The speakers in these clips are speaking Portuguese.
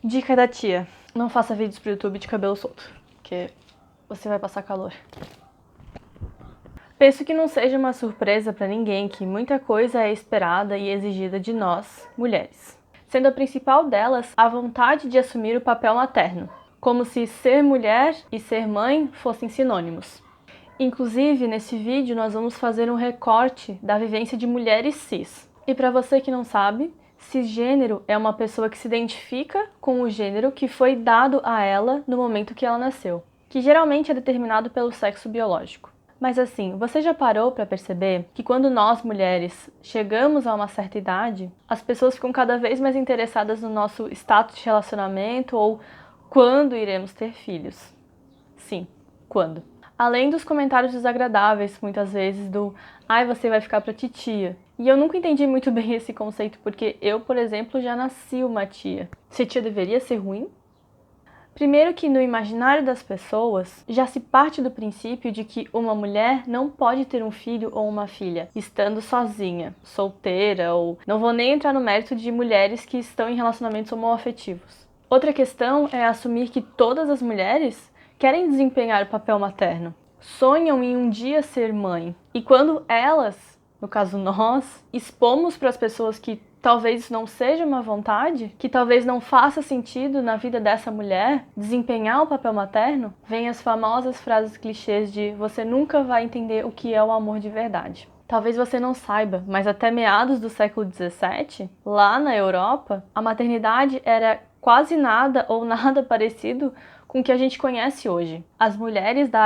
Dica da tia: não faça vídeos pro YouTube de cabelo solto, porque você vai passar calor. Penso que não seja uma surpresa para ninguém que muita coisa é esperada e exigida de nós, mulheres. Sendo a principal delas a vontade de assumir o papel materno, como se ser mulher e ser mãe fossem sinônimos. Inclusive, nesse vídeo nós vamos fazer um recorte da vivência de mulheres cis. E para você que não sabe, cisgênero é uma pessoa que se identifica com o gênero que foi dado a ela no momento que ela nasceu, que geralmente é determinado pelo sexo biológico. Mas assim, você já parou para perceber que quando nós, mulheres, chegamos a uma certa idade, as pessoas ficam cada vez mais interessadas no nosso status de relacionamento ou quando iremos ter filhos? Sim, quando. Além dos comentários desagradáveis, muitas vezes, do "ai, você vai ficar pra titia". E eu nunca entendi muito bem esse conceito, porque eu, por exemplo, já nasci uma tia. Ser tia deveria ser ruim? Primeiro que no imaginário das pessoas, já se parte do princípio de que uma mulher não pode ter um filho ou uma filha estando sozinha, solteira, ou não vou nem entrar no mérito de mulheres que estão em relacionamentos homoafetivos. Outra questão é assumir que todas as mulheres querem desempenhar o papel materno, sonham em um dia ser mãe. E quando elas, no caso nós, expomos para as pessoas que talvez isso não seja uma vontade, que talvez não faça sentido na vida dessa mulher desempenhar o papel materno, vem as famosas frases clichês de "você nunca vai entender o que é o amor de verdade". Talvez você não saiba, mas até meados do século XVII, lá na Europa, a maternidade era quase nada ou nada parecido com o que a gente conhece hoje. As mulheres da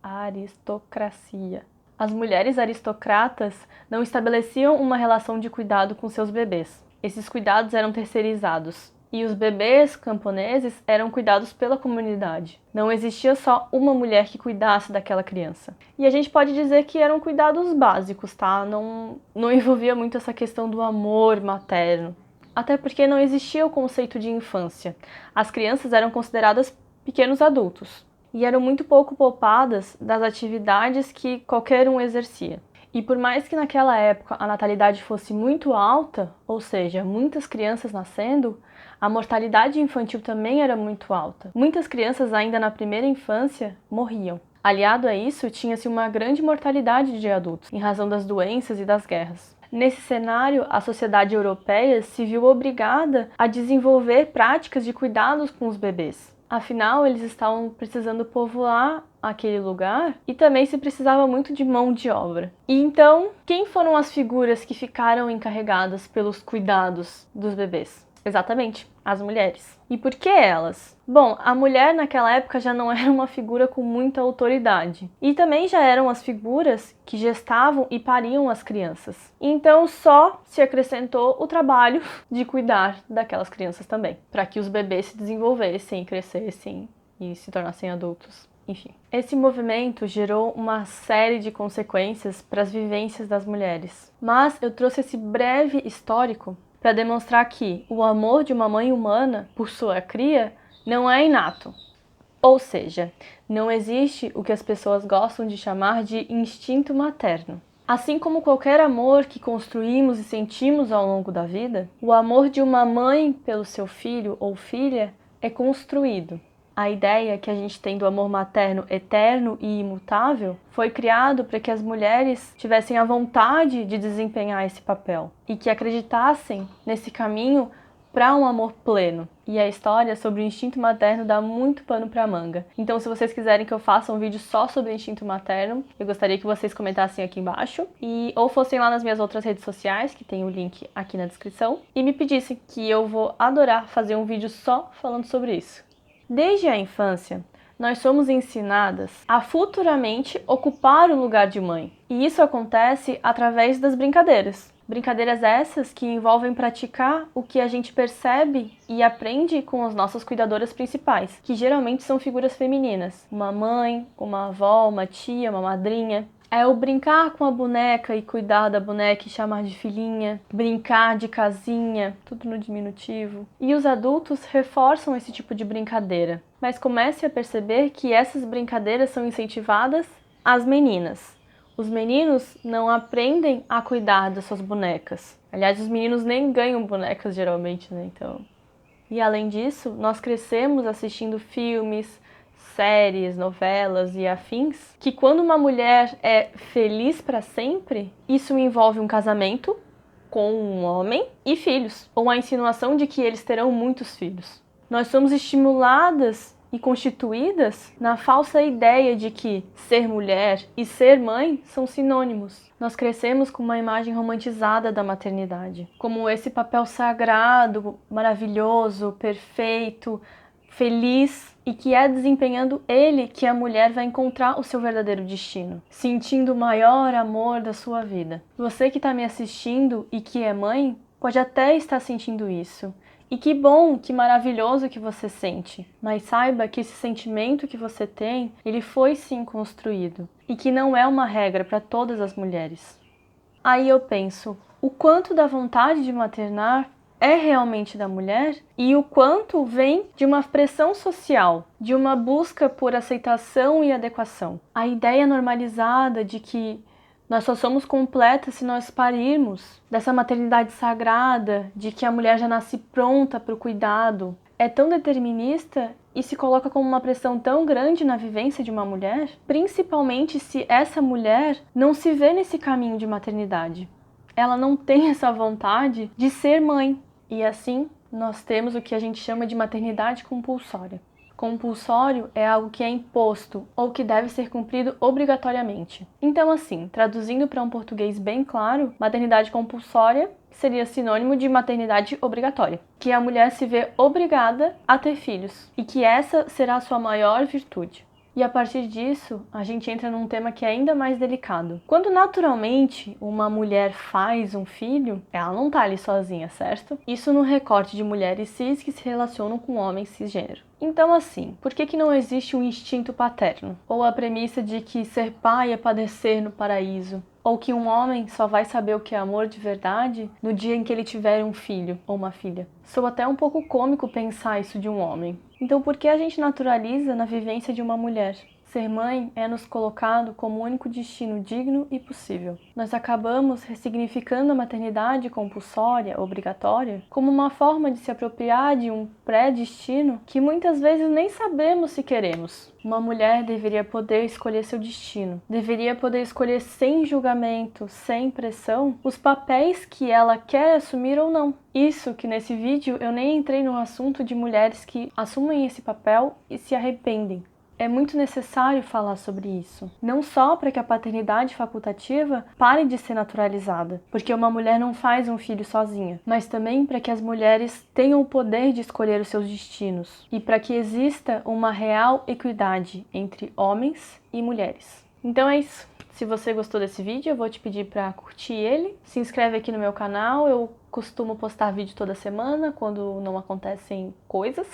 aristocracia. As mulheres aristocratas não estabeleciam uma relação de cuidado com seus bebês. Esses cuidados eram terceirizados. E os bebês camponeses eram cuidados pela comunidade. Não existia só uma mulher que cuidasse daquela criança. E a gente pode dizer que eram cuidados básicos, tá? Não envolvia muito essa questão do amor materno. Até porque não existia o conceito de infância. As crianças eram consideradas pequenos adultos e eram muito pouco poupadas das atividades que qualquer um exercia. E por mais que naquela época a natalidade fosse muito alta, ou seja, muitas crianças nascendo, a mortalidade infantil também era muito alta. Muitas crianças ainda na primeira infância morriam. Aliado a isso, tinha-se uma grande mortalidade de adultos, em razão das doenças e das guerras. Nesse cenário, a sociedade europeia se viu obrigada a desenvolver práticas de cuidados com os bebês. Afinal, eles estavam precisando povoar aquele lugar e também se precisava muito de mão de obra. E então, quem foram as figuras que ficaram encarregadas pelos cuidados dos bebês? Exatamente, as mulheres. E por que elas? Bom, a mulher naquela época já não era uma figura com muita autoridade. E também já eram as figuras que gestavam e pariam as crianças. Então só se acrescentou o trabalho de cuidar daquelas crianças também, para que os bebês se desenvolvessem, crescessem e se tornassem adultos. Enfim, esse movimento gerou uma série de consequências para as vivências das mulheres. Mas eu trouxe esse breve histórico para demonstrar que o amor de uma mãe humana por sua cria não é inato. Ou seja, não existe o que as pessoas gostam de chamar de instinto materno. Assim como qualquer amor que construímos e sentimos ao longo da vida, o amor de uma mãe pelo seu filho ou filha é construído. A ideia que a gente tem do amor materno eterno e imutável foi criado para que as mulheres tivessem a vontade de desempenhar esse papel e que acreditassem nesse caminho para um amor pleno. E a história sobre o instinto materno dá muito pano para manga. Então, se vocês quiserem que eu faça um vídeo só sobre o instinto materno, eu gostaria que vocês comentassem aqui embaixo ou fossem lá nas minhas outras redes sociais, que tem o link aqui na descrição, e me pedissem, que eu vou adorar fazer um vídeo só falando sobre isso. Desde a infância, nós somos ensinadas a futuramente ocupar o lugar de mãe. E isso acontece através das brincadeiras. Brincadeiras essas que envolvem praticar o que a gente percebe e aprende com as nossas cuidadoras principais, que geralmente são figuras femininas. Uma mãe, uma avó, uma tia, uma madrinha. É o brincar com a boneca e cuidar da boneca e chamar de filhinha, brincar de casinha, tudo no diminutivo. E os adultos reforçam esse tipo de brincadeira, mas comece a perceber que essas brincadeiras são incentivadas às meninas. Os meninos não aprendem a cuidar das suas bonecas. Aliás, os meninos nem ganham bonecas geralmente, né? Então... E além disso, nós crescemos assistindo filmes, séries, novelas e afins, que quando uma mulher é feliz para sempre, isso envolve um casamento com um homem e filhos, ou a insinuação de que eles terão muitos filhos. Nós somos estimuladas e constituídas na falsa ideia de que ser mulher e ser mãe são sinônimos. Nós crescemos com uma imagem romantizada da maternidade, como esse papel sagrado, maravilhoso, perfeito, feliz, e que é desempenhando ele que a mulher vai encontrar o seu verdadeiro destino, sentindo o maior amor da sua vida. Você que está me assistindo e que é mãe, pode até estar sentindo isso. E que bom, que maravilhoso que você sente. Mas saiba que esse sentimento que você tem, ele foi sim construído. E que não é uma regra para todas as mulheres. Aí eu penso, o quanto da vontade de maternar é realmente da mulher e o quanto vem de uma pressão social, de uma busca por aceitação e adequação. A ideia normalizada de que nós só somos completas se nós parirmos, dessa maternidade sagrada, de que a mulher já nasce pronta para o cuidado, é tão determinista e se coloca como uma pressão tão grande na vivência de uma mulher, principalmente se essa mulher não se vê nesse caminho de maternidade. Ela não tem essa vontade de ser mãe. E assim, nós temos o que a gente chama de maternidade compulsória. Compulsório é algo que é imposto ou que deve ser cumprido obrigatoriamente. Então, assim, traduzindo para um português bem claro, maternidade compulsória seria sinônimo de maternidade obrigatória, que a mulher se vê obrigada a ter filhos e que essa será a sua maior virtude. E a partir disso, a gente entra num tema que é ainda mais delicado. Quando naturalmente uma mulher faz um filho, ela não tá ali sozinha, certo? Isso no recorte de mulheres cis que se relacionam com homens cisgênero. Então assim, por que não existe um instinto paterno? Ou a premissa de que ser pai é padecer no paraíso? Ou que um homem só vai saber o que é amor de verdade no dia em que ele tiver um filho ou uma filha? Soa até um pouco cômico pensar isso de um homem. Então por que a gente naturaliza na vivência de uma mulher? Ser mãe é nos colocado como o único destino digno e possível. Nós acabamos ressignificando a maternidade compulsória, obrigatória, como uma forma de se apropriar de um pré-destino que muitas vezes nem sabemos se queremos. Uma mulher deveria poder escolher seu destino, deveria poder escolher sem julgamento, sem pressão, os papéis que ela quer assumir ou não. Isso que nesse vídeo eu nem entrei no assunto de mulheres que assumem esse papel e se arrependem. É muito necessário falar sobre isso, não só para que a paternidade facultativa pare de ser naturalizada, porque uma mulher não faz um filho sozinha, mas também para que as mulheres tenham o poder de escolher os seus destinos e para que exista uma real equidade entre homens e mulheres. Então é isso. Se você gostou desse vídeo, eu vou te pedir para curtir ele, se inscreve aqui no meu canal, eu costumo postar vídeo toda semana quando não acontecem coisas.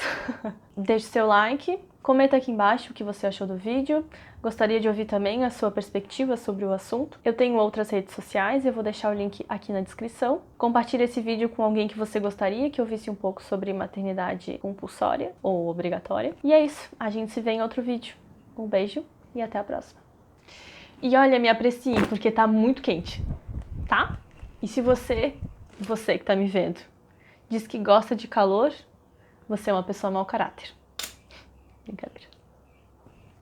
Deixe seu like. Comenta aqui embaixo o que você achou do vídeo. Gostaria de ouvir também a sua perspectiva sobre o assunto. Eu tenho outras redes sociais, eu vou deixar o link aqui na descrição. Compartilhe esse vídeo com alguém que você gostaria que ouvisse um pouco sobre maternidade compulsória ou obrigatória. E é isso, a gente se vê em outro vídeo. Um beijo e até a próxima. E olha, me aprecie, porque tá muito quente, tá? E se você que tá me vendo, diz que gosta de calor, você é uma pessoa mau caráter. Brincadeira.